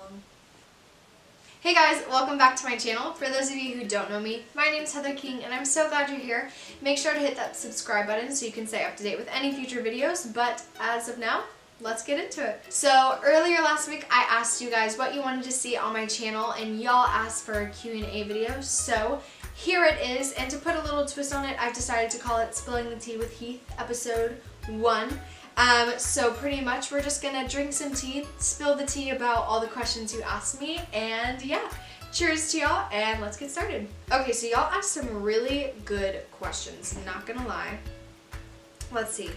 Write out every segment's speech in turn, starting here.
long. Hey guys, welcome back to my channel. For those of you who don't know me, my name is Heather King and I'm so glad you're here. Make sure to hit that subscribe button so you can stay up to date with any future videos, but as of now, let's get into it. So earlier last week I asked you guys what you wanted to see on my channel and y'all asked for a Q&A video, so here it is. And to put a little twist on it, I've decided to call it Spilling the Tea with Heath episode 1. So pretty much we're just gonna drink some tea, spill the tea about all the questions you asked me, and yeah, cheers to y'all and let's get started. Okay, so y'all asked some really good questions, not gonna lie. Let's see.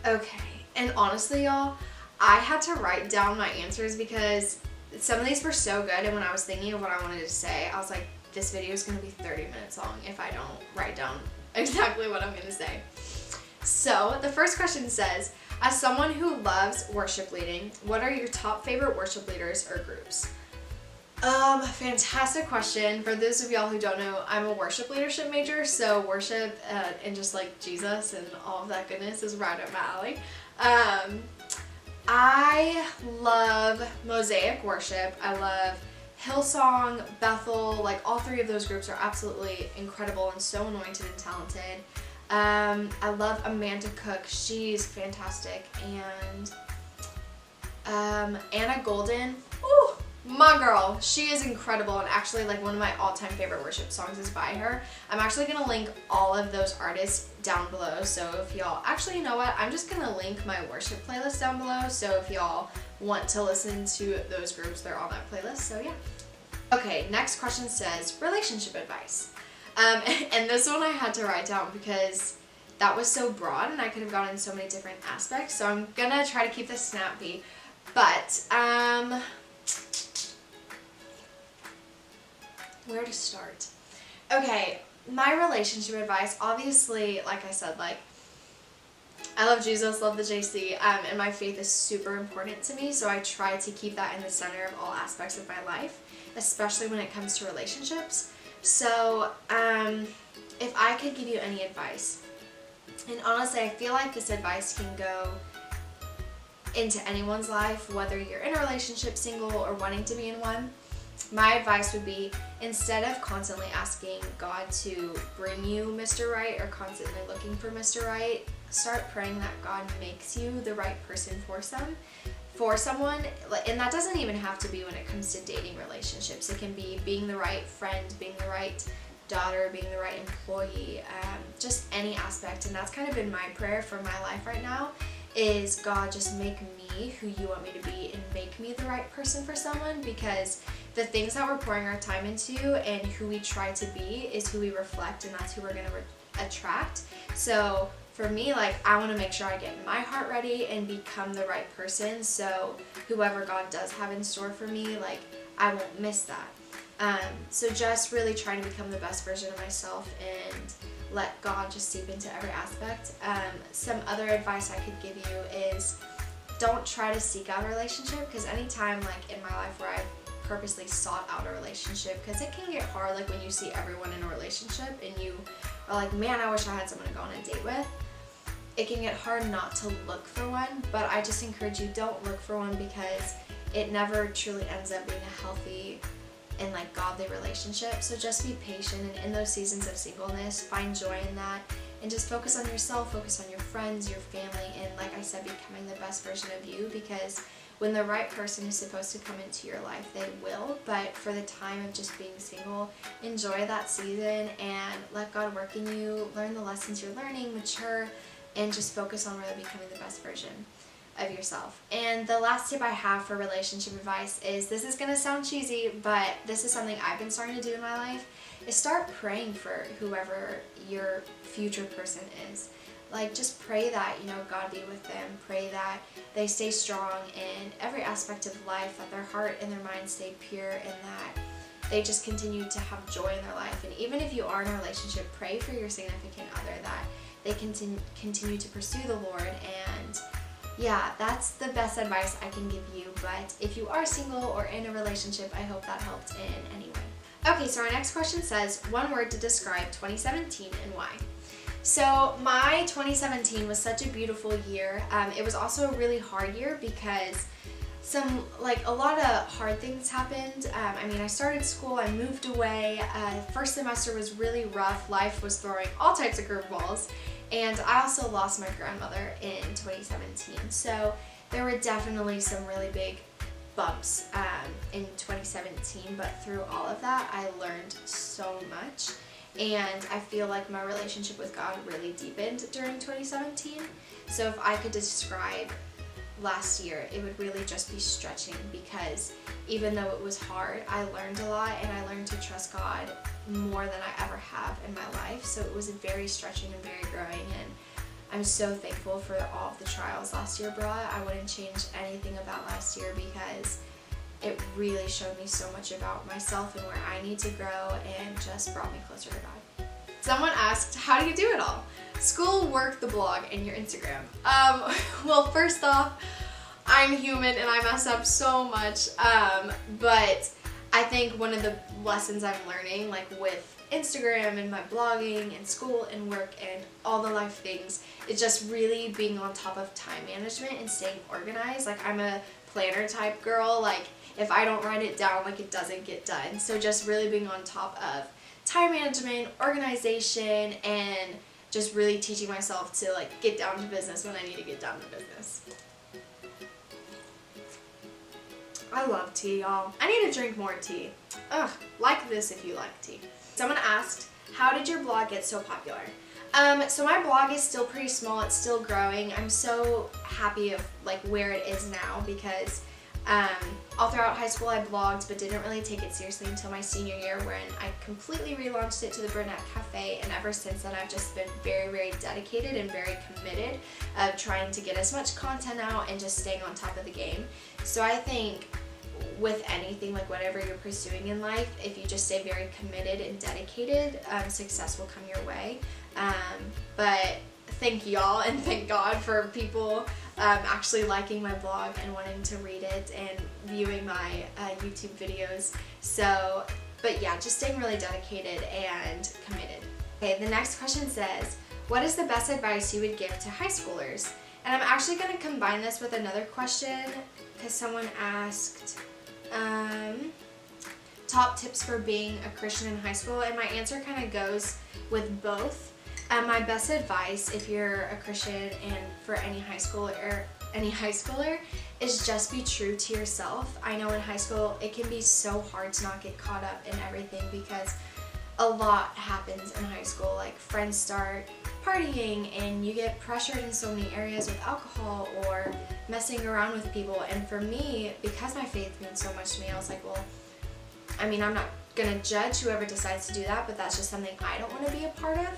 Okay, and honestly y'all, I had to write down my answers because some of these were so good, and when I was thinking of what I wanted to say, I was like, this video is gonna be 30 minutes long if I don't write down exactly what I'm gonna say. So the first question says, as someone who loves worship leading, what are your top favorite worship leaders or groups? Fantastic question. For those of y'all who don't know, I'm a worship leadership major, so worship and just like Jesus and all of that goodness is right up my alley. I love Mosaic worship. I love Hillsong, Bethel, like all three of those groups are absolutely incredible and so anointed and talented. I love Amanda Cook, she's fantastic, and Anna Golden, ooh, my girl, she is incredible, and actually like one of my all-time favorite worship songs is by her. I'm actually going to link all of those artists down below, so if y'all, actually you know what, I'm just going to link my worship playlist down below, so if y'all want to listen to those groups, they're on that playlist, so yeah. Okay, next question says, relationship advice. And this one I had to write down because that was so broad and I could have gone in so many different aspects. So I'm gonna try to keep this snappy. But, where to start? Okay, my relationship advice, obviously, like I said, like, I love Jesus, love the JC, and my faith is super important to me, so I try to keep that in the center of all aspects of my life, especially when it comes to relationships. So, if I could give you any advice, and honestly I feel like this advice can go into anyone's life, whether you're in a relationship, single, or wanting to be in one, my advice would be, instead of constantly asking God to bring you Mr. Right or constantly looking for Mr. Right, start praying that God makes you the right person for someone, and that doesn't even have to be when it comes to dating relationships. It can be being the right friend, being the right daughter, being the right employee, just any aspect. And that's kind of been my prayer for my life right now, is God, just make me who you want me to be and make me the right person for someone, because the things that we're pouring our time into and who we try to be is who we reflect, and that's who we're going to attract. So for me, like, I want to make sure I get my heart ready and become the right person, so whoever God does have in store for me, like, I won't miss that. So just really trying to become the best version of myself and let God just seep into every aspect. Some other advice I could give you is, don't try to seek out a relationship, because anytime like in my life where I've purposely sought out a relationship, because it can get hard, like when you see everyone in a relationship and you are like, man, I wish I had someone to go on a date with. It can get hard not to look for one, but I just encourage you, don't look for one, because it never truly ends up being a healthy and like godly relationship. So just be patient, and in those seasons of singleness, find joy in that, and just focus on yourself, focus on your friends, your family, and like I said, becoming the best version of you, because when the right person is supposed to come into your life, they will. But for the time of just being single, enjoy that season and let God work in you, learn the lessons you're learning, mature, and just focus on really becoming the best version of yourself. And the last tip I have for relationship advice is, this is going to sound cheesy, but this is something I've been starting to do in my life, is start praying for whoever your future person is. Like, just pray that, you know, God be with them. Pray that they stay strong in every aspect of life, that their heart and their mind stay pure, and that they just continue to have joy in their life. And even if you are in a relationship, pray for your significant other that they continue to pursue the Lord. And yeah, that's the best advice I can give you. But if you are single or in a relationship, I hope that helped in any way. Okay, so our next question says, one word to describe 2017 and why. So my 2017 was such a beautiful year. It was also a really hard year because a lot of hard things happened. I mean, I started school, I moved away. First semester was really rough. Life was throwing all types of curveballs. And I also lost my grandmother in 2017. So there were definitely some really big bumps in 2017. But through all of that, I learned so much. And I feel like my relationship with God really deepened during 2017. So if I could describe last year, it would really just be stretching, because even though it was hard, I learned a lot, and I learned to trust God more than I ever have in my life. So it was very stretching and very growing, and I'm so thankful for all of the trials last year brought. I wouldn't change anything about last year, because it really showed me so much about myself and where I need to grow, and just brought me closer to God. Someone asked, how do you do it all? School, work, the blog, and your Instagram. Well, first off, I'm human and I mess up so much, but I think one of the lessons I'm learning, like with Instagram and my blogging and school and work and all the life things, is just really being on top of time management and staying organized. Like, I'm a planner type girl. Like, if I don't write it down, like, it doesn't get done. So just really being on top of time management, organization, and just really teaching myself to, like, get down to business when I need to get down to business. I love tea, y'all. I need to drink more tea. Ugh, like this if you like tea. Someone asked, how did your blog get so popular? So my blog is still pretty small. It's still growing. I'm so happy of, like, where it is now, because all throughout high school I blogged, but didn't really take it seriously until my senior year, when I completely relaunched it to the Brunette Cafe, and ever since then I've just been very, very dedicated and very committed of trying to get as much content out and just staying on top of the game. So I think with anything, like whatever you're pursuing in life, if you just stay very committed and dedicated, success will come your way. But thank y'all and thank God for people actually liking my blog and wanting to read it and viewing my YouTube videos. So, but yeah, just staying really dedicated and committed. Okay, the next question says, what is the best advice you would give to high schoolers? And I'm actually going to combine this with another question, because someone asked top tips for being a Christian in high school, and my answer kind of goes with both. My best advice, if you're a Christian and for any high schooler, is just be true to yourself. I know in high school it can be so hard to not get caught up in everything, because a lot happens in high school. Like, friends start partying and you get pressured in so many areas with alcohol or messing around with people. And for me, because my faith means so much to me, I was like, well, I mean, I'm not gonna judge whoever decides to do that, but that's just something I don't want to be a part of.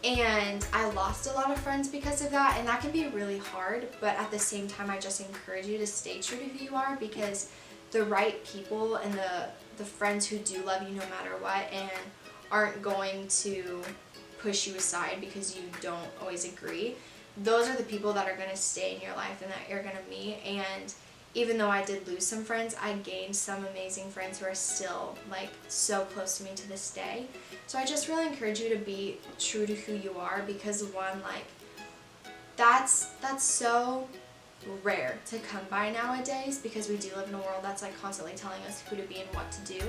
And I lost a lot of friends because of that, and that can be really hard, but at the same time I just encourage you to stay true to who you are, because the right people and the friends who do love you no matter what and aren't going to push you aside because you don't always agree, those are the people that are going to stay in your life and that you're going to meet. And even though I did lose some friends, I gained some amazing friends who are still, like, so close to me to this day. So I just really encourage you to be true to who you are, because one, like, that's so rare to come by nowadays, because we do live in a world that's, like, constantly telling us who to be and what to do.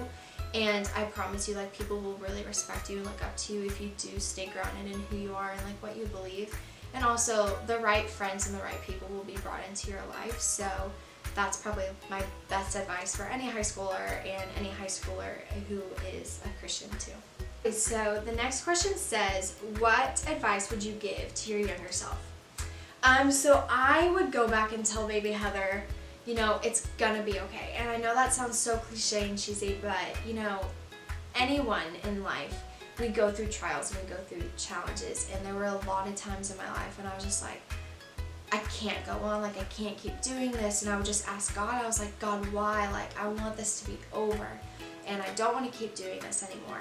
And I promise you, like, people will really respect you and look up to you if you do stay grounded in who you are and, like, what you believe. And also, the right friends and the right people will be brought into your life. So that's probably my best advice for any high schooler and any high schooler who is a Christian too. Okay, so the next question says, what advice would you give to your younger self? So I would go back and tell baby Heather, you know, it's gonna be okay. And I know that sounds so cliche and cheesy, but, you know, anyone in life, we go through trials and we go through challenges. And there were a lot of times in my life when I was just like, I can't go on, like, I can't keep doing this. And I would just ask God, I was like, God, why? Like, I want this to be over, and I don't want to keep doing this anymore.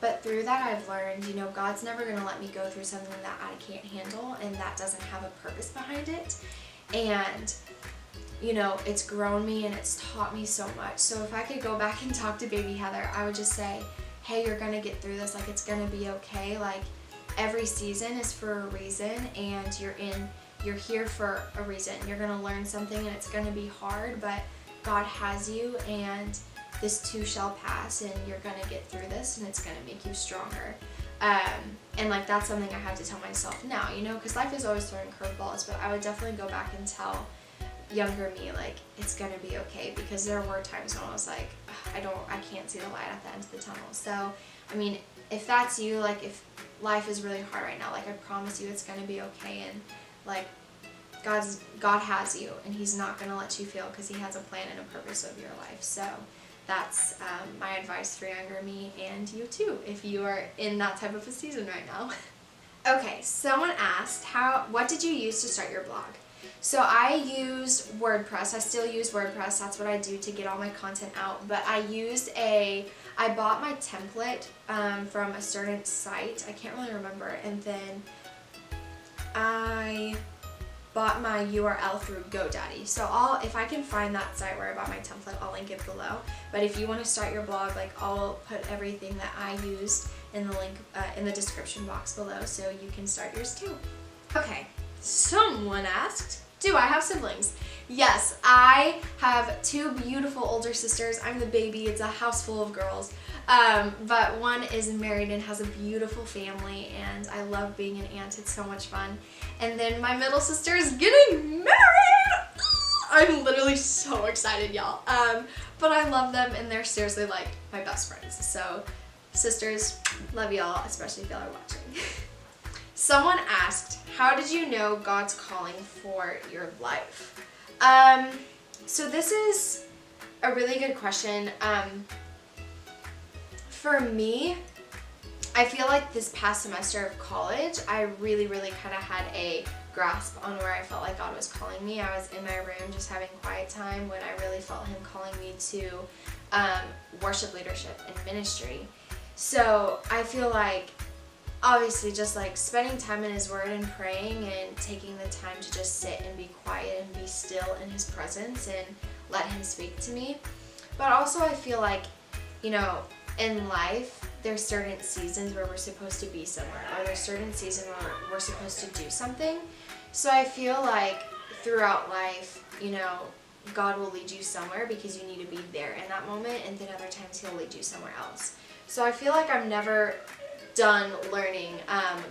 But through that, I've learned, you know, God's never going to let me go through something that I can't handle and that doesn't have a purpose behind it. And, you know, it's grown me and it's taught me so much. So if I could go back and talk to baby Heather, I would just say, hey, you're going to get through this. Like, it's going to be okay. Like, every season is for a reason, and you're in you're here for a reason. You're going to learn something and it's going to be hard, but God has you, and this too shall pass, and you're going to get through this, and it's going to make you stronger. And like that's something I have to tell myself now, you know, because life is always throwing curveballs, but I would definitely go back and tell younger me, like, it's going to be okay, because there were times when I was like, I can't see the light at the end of the tunnel. So, I mean, if that's you, like, if life is really hard right now, like, I promise you it's going to be okay, and like God has you, and he's not going to let you fail, because he has a plan and a purpose of your life. So that's my advice for younger me, and you too, if you are in that type of a season right now. Okay, someone asked, what did you use to start your blog? So I used WordPress. I still use WordPress. That's what I do to get all my content out. But I bought my template from a certain site. I can't really remember. And then I bought my URL through GoDaddy. So if I can find that site where I bought my template, I'll link it below. But if you want to start your blog, like, I'll put everything that I used in the link in the description box below, so you can start yours too. Okay, someone asked, do I have siblings? Yes, I have two beautiful older sisters. I'm the baby. It's a house full of girls. But one is married and has a beautiful family, and I love being an aunt. It's so much fun. And then my middle sister is getting married! I'm literally so excited, y'all. But I love them, and they're seriously like my best friends. So, sisters, love y'all, especially if y'all are watching. Someone asked, how did you know God's calling for your life? So this is a really good question. For me, I feel like this past semester of college, I really kind of had a grasp on where I felt like God was calling me. I was in my room just having quiet time when I really felt him calling me to worship leadership and ministry. So I feel like, obviously, just like spending time in his word and praying and taking the time to just sit and be quiet and be still in his presence and let him speak to me. But also I feel like, you know, in life, there's certain seasons where we're supposed to be somewhere, or there's certain seasons where we're supposed to do something. So I feel like throughout life, you know, God will lead you somewhere because you need to be there in that moment, and then other times he'll lead you somewhere else. So I feel like I'm never done learning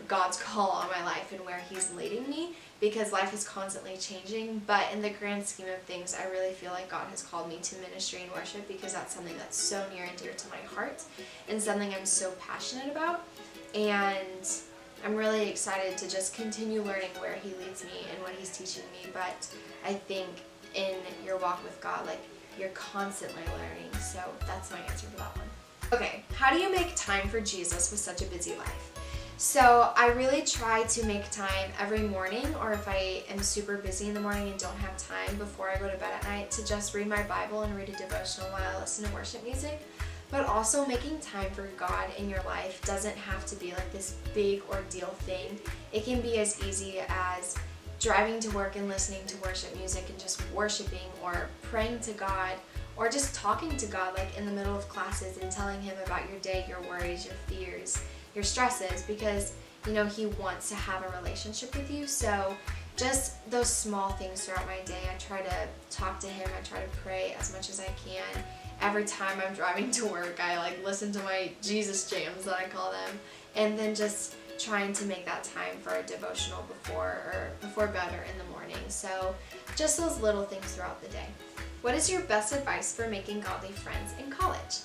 God's call on my life and where he's leading me, because life is constantly changing. But in the grand scheme of things, I really feel like God has called me to ministry and worship, because that's something that's so near and dear to my heart and something I'm so passionate about. And I'm really excited to just continue learning where he leads me and what he's teaching me. But I think in your walk with God, like, you're constantly learning. So that's my answer to that one. Okay, how do you make time for Jesus with such a busy life? So I really try to make time every morning, or if I am super busy in the morning and don't have time before I go to bed at night, to just read my Bible and read a devotional while I listen to worship music. But also, making time for God in your life doesn't have to be like this big ordeal thing. It can be as easy as driving to work and listening to worship music and just worshiping, or praying to God, or just talking to God, like in the middle of classes, and telling him about your day, your worries, your fears, your stresses, because, you know, he wants to have a relationship with you. So just those small things throughout my day, I try to talk to him. I try to pray as much as I can. Every time I'm driving to work, I like listen to my Jesus jams, that I call them, and then just trying to make that time for a devotional before bed or in the morning. So just those little things throughout the day. What is your best advice for making godly friends in college?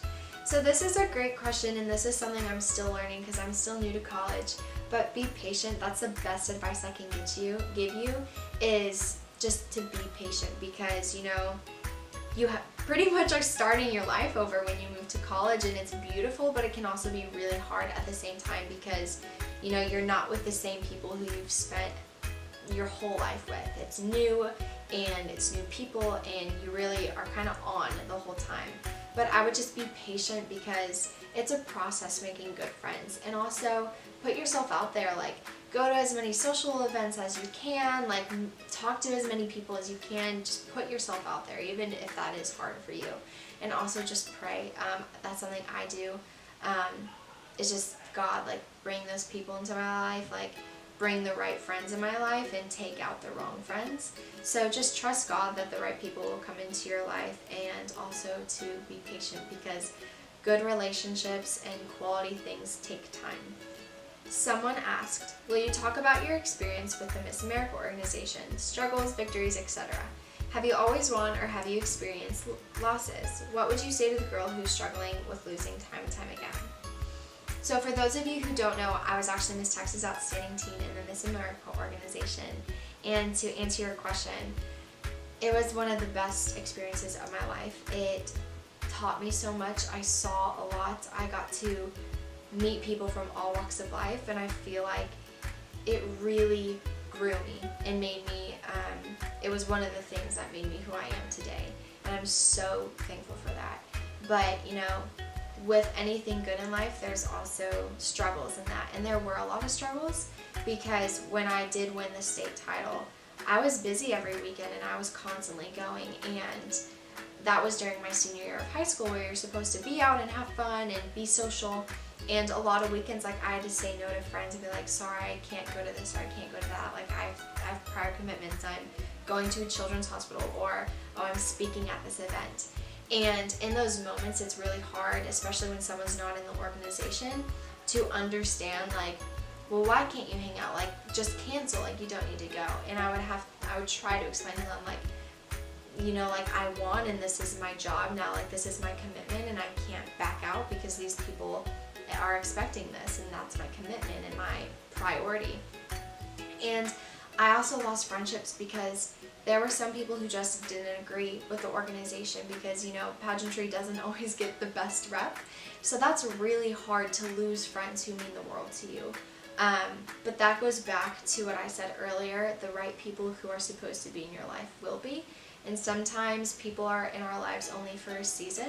So this is a great question, and this is something I'm still learning because I'm still new to college. But be patient. That's the best advice I can give you is just to be patient, because, you know, you pretty much are starting your life over when you move to college, and it's beautiful, but it can also be really hard at the same time, because, you know, you're not with the same people who you've spent your whole life with. It's new, and it's new people, and you really are kind of on the whole time. But I would just be patient, because it's a process making good friends. And also put yourself out there, like go to as many social events as you can, like talk to as many people as you can. Just put yourself out there, even if that is hard for you. And also just pray. That's something I do. It's just, God, like, bring those people into my life, like bring the right friends in my life and take out the wrong friends. So just trust God that the right people will come into your life, and also to be patient, because good relationships and quality things take time. Someone asked, will you talk about your experience with the Miss America organization, struggles, victories, etc.? Have you always won, or have you experienced losses? What would you say to the girl who's struggling with losing time and time again? So for those of you who don't know, I was actually Miss Texas Outstanding Teen in the Miss America organization. And to answer your question, it was one of the best experiences of my life. It taught me so much. I saw a lot. I got to meet people from all walks of life, and I feel like it really grew me and made me, it was one of the things that made me who I am today. And I'm so thankful for that. But, you know, with anything good in life, there's also struggles in that. And there were a lot of struggles, because when I did win the state title, I was busy every weekend and I was constantly going. And that was during my senior year of high school, where you're supposed to be out and have fun and be social. And a lot of weekends, like, I had to say no to friends and be like, sorry, I can't go to this, or I can't go to that. Like, I have prior commitments. I'm going to a children's hospital, or, oh, I'm speaking at this event. And in those moments, it's really hard, especially when someone's not in the organization, to understand, like, well, why can't you hang out? Like, just cancel. Like, you don't need to go. And I would try to explain to them, like, you know, like, I won and this is my job now. Like, this is my commitment and I can't back out, because these people are expecting this, and that's my commitment and my priority. And I also lost friendships because there were some people who just didn't agree with the organization, because, you know, pageantry doesn't always get the best rep. So that's really hard to lose friends who mean the world to you. But that goes back to what I said earlier, the right people who are supposed to be in your life will be. And sometimes people are in our lives only for a season,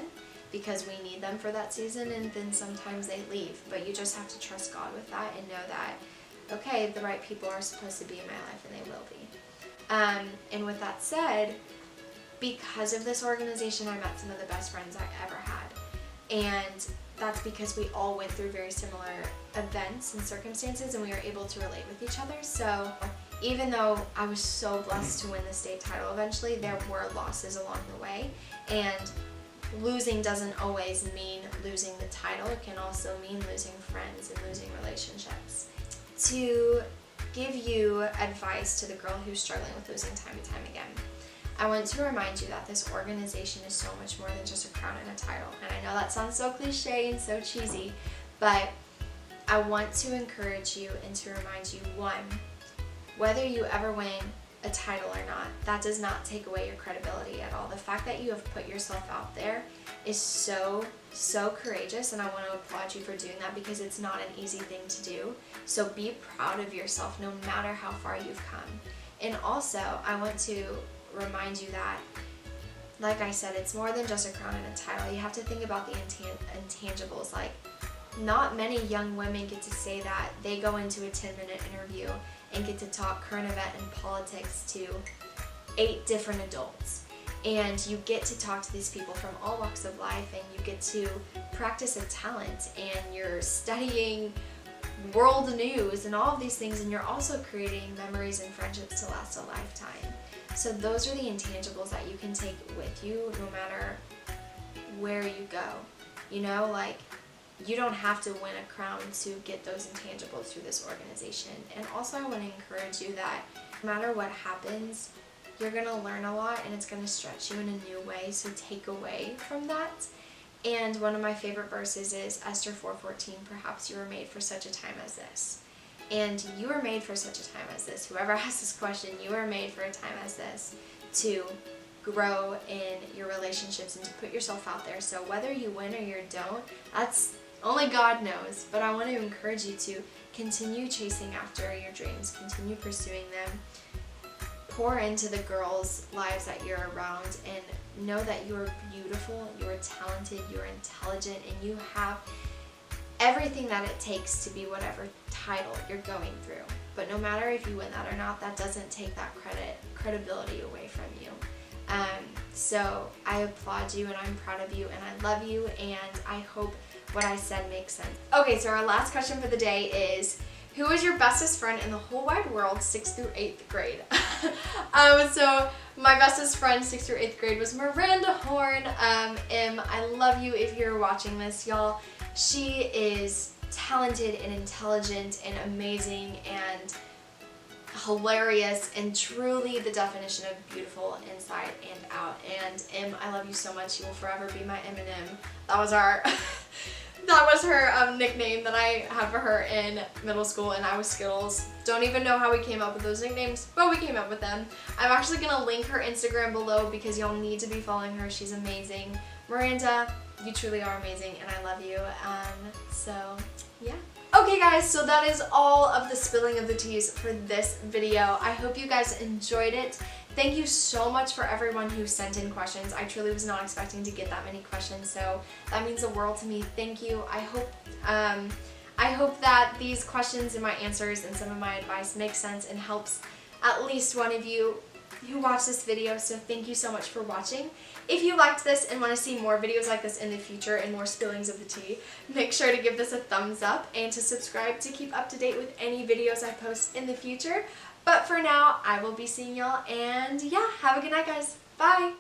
because we need them for that season, and then sometimes they leave. But you just have to trust God with that and know that, okay, the right people are supposed to be in my life, and they will be. And with that said, because of this organization, I met some of the best friends I ever had. And that's because we all went through very similar events and circumstances, and we were able to relate with each other. So even though I was so blessed to win the state title eventually, there were losses along the way. And losing doesn't always mean losing the title. It can also mean losing friends and losing relationships. To give you advice to the girl who's struggling with losing time and time again, I want to remind you that this organization is so much more than just a crown and a title. And I know that sounds so cliche and so cheesy, but I want to encourage you and to remind you, one, whether you ever win a title or not, that does not take away your credibility at all. The fact that you have put yourself out there is so courageous, and I want to applaud you for doing that, because it's not an easy thing to do. So be proud of yourself no matter how far you've come. And also, I want to remind you that, like I said, it's more than just a crown and a title. You have to think about the intangibles. Like, not many young women get to say that they go into a 10-minute interview and get to talk current event and politics to 8 different adults. And you get to talk to these people from all walks of life, and you get to practice a talent, and you're studying world news and all of these things, and you're also creating memories and friendships to last a lifetime. So those are the intangibles that you can take with you no matter where you go. You know, like, you don't have to win a crown to get those intangibles through this organization. And also, I want to encourage you that no matter what happens, you're going to learn a lot, and it's going to stretch you in a new way. So take away from that. And one of my favorite verses is Esther 4:14, perhaps you were made for such a time as this. And you were made for such a time as this. Whoever asked this question, you were made for a time as this, to grow in your relationships and to put yourself out there. So whether you win or you don't, that's only God knows. But I want to encourage you to continue chasing after your dreams, continue pursuing them, pour into the girls' lives that you're around, and know that you are beautiful, you are talented, you are intelligent, and you have everything that it takes to be whatever title you're going through. But no matter if you win that or not, that doesn't take that credibility away from you. So I applaud you, and I'm proud of you, and I love you, and I hope what I said makes sense. Okay, so our last question for the day is, Who was your bestest friend in the whole wide world, 6th through 8th grade? So my bestest friend 6th through 8th grade was Miranda Horn. I love you if you're watching this, y'all. She is talented and intelligent and amazing and hilarious and truly the definition of beautiful inside and out. And I love you so much. You will forever be my M&M. That was our that was her nickname that I had for her in middle school, and I was Skittles. Don't even know how we came up with those nicknames, but we came up with them. I'm actually gonna link her Instagram below because y'all need to be following her. She's amazing. Miranda, you truly are amazing, and I love you. So yeah. Okay guys, so that is all of the spilling of the teas for this video. I hope you guys enjoyed it. Thank you so much for everyone who sent in questions. I truly was not expecting to get that many questions, so that means the world to me. Thank you. I hope that these questions and my answers and some of my advice makes sense and helps at least one of you who watched this video, so thank you so much for watching. If you liked this and want to see more videos like this in the future and more spillings of the tea, make sure to give this a thumbs up and to subscribe to keep up to date with any videos I post in the future. But for now, I will be seeing y'all, and yeah, have a good night guys. Bye!